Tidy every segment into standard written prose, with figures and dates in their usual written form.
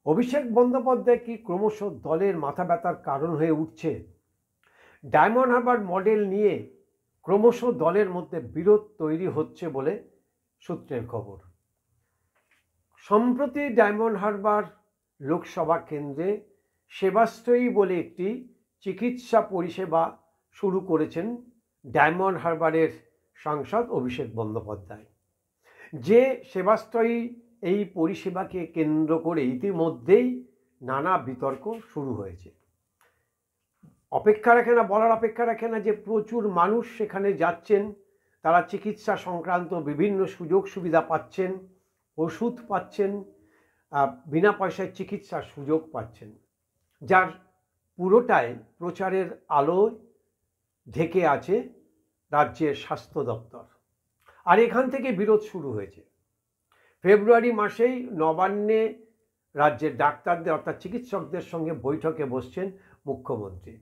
অভিষেক বন্দ্যোপাধ্যায় কি ক্রমশ দলের মাথা ব্যথার কারণ হয়ে উঠছে? ডায়মন্ড হারবার মডেল নিয়ে ক্রমশ দলের মধ্যে বিরোধ তৈরি হচ্ছে বলে সূত্রের খবর। সম্প্রতি ডায়মন্ড হারবার লোকসভা কেন্দ্রে সেবাশ্রয়ী বলে একটি চিকিৎসা পরিষেবা শুরু করেছেন ডায়মন্ড হারবারের সাংসদ অভিষেক বন্দ্যোপাধ্যায়। যে সেবাশ্রয়ী এই পরিষেবাকে কেন্দ্র করে ইতিমধ্যেই নানা বিতর্ক শুরু হয়েছে। বলার অপেক্ষা রাখে না যে প্রচুর মানুষ সেখানে যাচ্ছেন, তারা চিকিৎসা সংক্রান্ত বিভিন্ন সুযোগ সুবিধা পাচ্ছেন, ওষুধ পাচ্ছেন, বিনা পয়সায় চিকিৎসার সুযোগ পাচ্ছেন, যার পুরোটাই প্রচারের আলোয় ঢেকে আছে রাজ্যের স্বাস্থ্য দপ্তর। আর এখান থেকে বিরোধ শুরু হয়েছে। ফেব্রুয়ারি মাসেই নবান্নে রাজ্যের ডাক্তারদের অর্থাৎ চিকিৎসকদের সঙ্গে বৈঠকে বসছেন মুখ্যমন্ত্রী।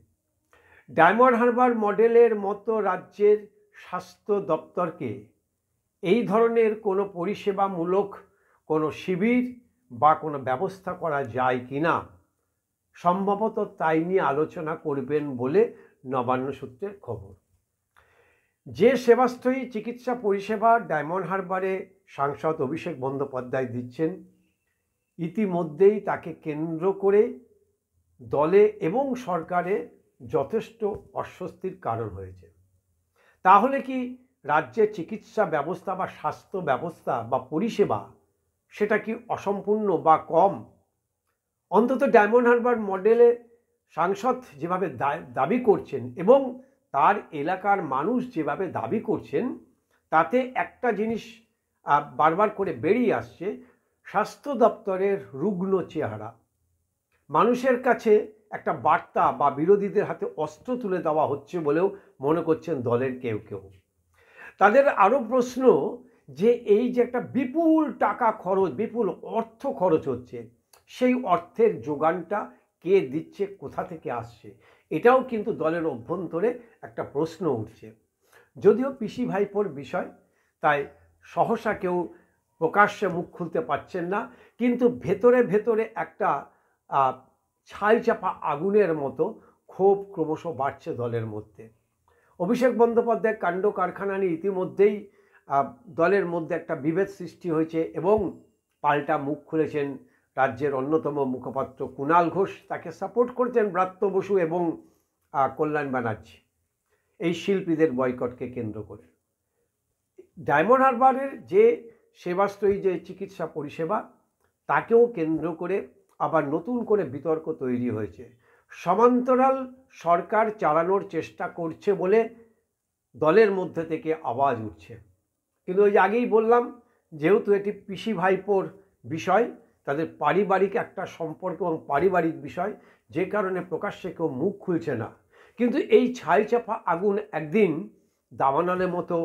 ডায়মন্ড হারবার মডেলের মতো রাজ্যের স্বাস্থ্য দপ্তরকে এই ধরনের কোনো পরিষেবামূলক কোনো শিবির বা কোনো ব্যবস্থা করা যায় কি না, সম্ভবত তাই নিয়ে আলোচনা করবেন বলে নবান্ন সূত্রের খবর। যে সেবাশ্রয়ী চিকিৎসা পরিষেবা ডায়মন্ড হারবারে সাংসদ অভিষেক বন্দ্যোপাধ্যায় দিচ্ছেন, ইতিমধ্যেই তাকে কেন্দ্র করে দলে এবং সরকারে যথেষ্ট অস্বস্তির কারণ হয়েছে। তাহলে কি রাজ্যের চিকিৎসা ব্যবস্থা বা স্বাস্থ্য ব্যবস্থা বা পরিষেবা সেটা কি অসম্পূর্ণ বা কম? অন্তত ডায়মন্ড হারবার মডেলে সাংসদ যেভাবে দাবি করছেন এবং তার এলাকার মানুষ যেভাবে দাবি করছেন, তাতে একটা জিনিস বারবার করে বেরিয়ে আসছে, স্বাস্থ্য দপ্তরের রুগ্ন চেহারা। মানুষের কাছে একটা বার্তা বা বিরোধীদের হাতে অস্ত্র তুলে দেওয়া হচ্ছে বলেও মনে করছেন দলের কেউ কেউ। তাদের আরও প্রশ্ন যে এই যে একটা বিপুল টাকা খরচ, বিপুল অর্থ খরচ হচ্ছে, সেই অর্থের যোগানটা কে দিচ্ছে, কোথা থেকে আসছে, এটাও কিন্তু দলের অভ্যন্তরে একটা প্রশ্ন উঠছে। যদিও পিসি ভাইপোর বিষয়, তাই সহসা কেউ প্রকাশ্যে মুখ খুলতে পারছেন না, কিন্তু ভেতরে ভেতরে একটা ছাই চাপা আগুনের মতো ক্ষোভ ক্রমশ বাড়ছে দলের মধ্যে। অভিষেক বন্দ্যোপাধ্যায় কাণ্ড কারখানা নিয়ে ইতিমধ্যেই দলের মধ্যে একটা বিভেদ সৃষ্টি হয়েছে এবং পাল্টা মুখ খুলেছেন রাজ্যের অন্যতম মুখপাত্র কুণাল ঘোষ। তাকে সাপোর্ট করছেন ব্রাত্য বসু এবং কল্যাণ ব্যানার্জি এই শিল্পীদের বয়কটকে কেন্দ্র করে। ডায়মন্ড হারবারের যে সেবাশ্রয়ী যে চিকিৎসা পরিষেবা, তাকেও কেন্দ্র করে আবার নতুন করে বিতর্ক তৈরি হয়েছে। সমান্তরাল সরকার চালানোর চেষ্টা করছে বলে দলের মধ্যে থেকে আওয়াজ উঠছে। কিন্তু ওই যে আগেই বললাম, যেহেতু এটি পিসি ভাইপোর বিষয়, তাদের পারিবারিক একটা সম্পর্ক এবং পারিবারিক বিষয়, যে কারণে প্রকাশ্যে কেউ মুখ খুলছে না। কিন্তু এই ছাই চাপা আগুন একদিন দাবানলের মতো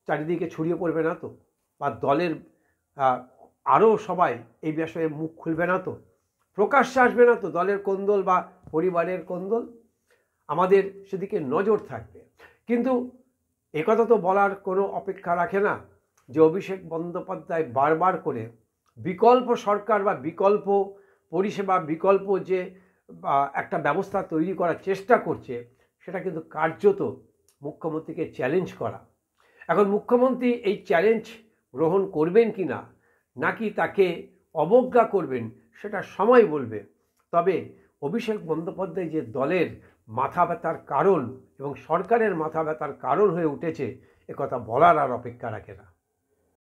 চারিদিকে ছড়িয়ে পড়বে না তো? বা দলের আরও সবাই এই বিষয়ে মুখ খুলবে না তো? প্রকাশ্যে আসবে না তো দলের কোন্দল বা পরিবারের কোন্দল? আমাদের সেদিকে নজর থাকবে। কিন্তু একথা তো বলার কোনো অপেক্ষা রাখে না যে অভিষেক বন্দ্যোপাধ্যায় বারবার করে বিকল্প সরকার বা বিকল্প পরিষেবা, বিকল্প যে একটা ব্যবস্থা তৈরি করার চেষ্টা করছে, সেটা কিন্তু কার্যত মুখ্যমন্ত্রীকে চ্যালেঞ্জ করা। এখন মুখ্যমন্ত্রী এই চ্যালেঞ্জ গ্রহণ করবেন কি না, নাকি তাকে অবজ্ঞা করবেন, সেটা সময় বলবে। তবে অভিষেক বন্দ্যোপাধ্যায় যে দলের মাথা ব্যথার কারণ এবং সরকারের মাথা ব্যথার কারণ হয়ে উঠেছে, একথা বলার আর অপেক্ষা রাখে না।